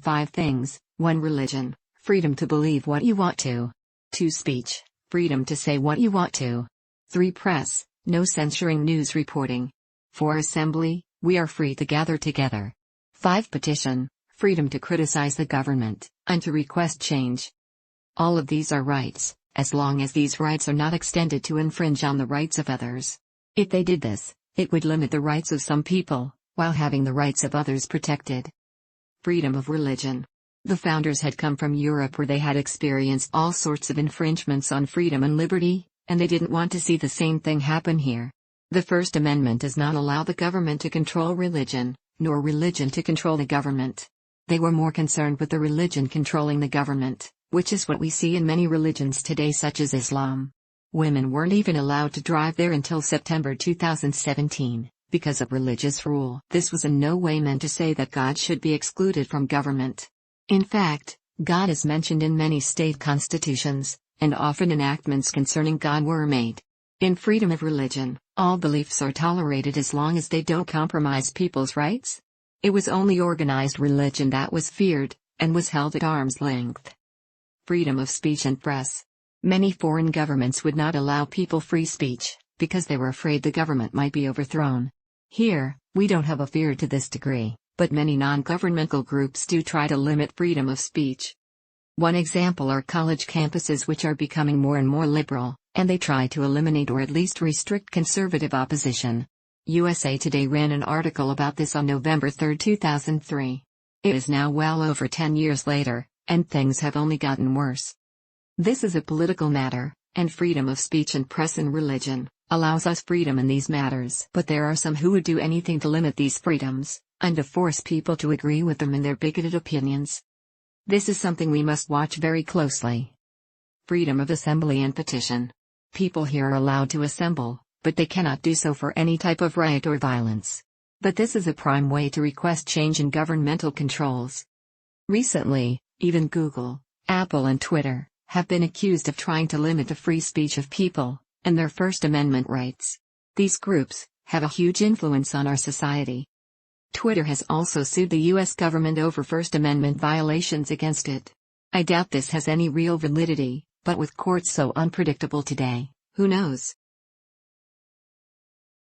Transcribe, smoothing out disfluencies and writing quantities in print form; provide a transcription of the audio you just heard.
5 things. 1. Religion, freedom to believe what you want to. 2. Speech, freedom to say what you want to. 3. Press, no censoring news reporting. 4. Assembly, we are free to gather together. 5. Petition, freedom to criticize the government, and to request change. All of these are rights, as long as these rights are not extended to infringe on the rights of others. If they did this, it would limit the rights of some people, while having the rights of others protected. Freedom of religion. The founders had come from Europe where they had experienced all sorts of infringements on freedom and liberty, and they didn't want to see the same thing happen here. The First Amendment does not allow the government to control religion, nor religion to control the government. They were more concerned with the religion controlling the government, which is what we see in many religions today such as Islam. Women weren't even allowed to drive there until September 2017, because of religious rule. This was in no way meant to say that God should be excluded from government. In fact, God is mentioned in many state constitutions, and often enactments concerning God were made. In freedom of religion, all beliefs are tolerated as long as they don't compromise people's rights. It was only organized religion that was feared, and was held at arm's length. Freedom of speech and press. Many foreign governments would not allow people free speech, because they were afraid the government might be overthrown. Here, we don't have a fear to this degree, but many non-governmental groups do try to limit freedom of speech. One example are college campuses which are becoming more and more liberal, and they try to eliminate or at least restrict conservative opposition. USA Today ran an article about this on November 3, 2003. It is now well over 10 years later, and things have only gotten worse. This is a political matter, and freedom of speech and press in religion allows us freedom in these matters. But there are some who would do anything to limit these freedoms, and to force people to agree with them in their bigoted opinions. This is something we must watch very closely. Freedom of assembly and petition. People here are allowed to assemble, but they cannot do so for any type of riot or violence. But this is a prime way to request change in governmental controls. Recently, even Google, Apple and Twitter have been accused of trying to limit the free speech of people, and their First Amendment rights. These groups have a huge influence on our society. Twitter has also sued the U.S. government over First Amendment violations against it. I doubt this has any real validity, but with courts so unpredictable today, who knows?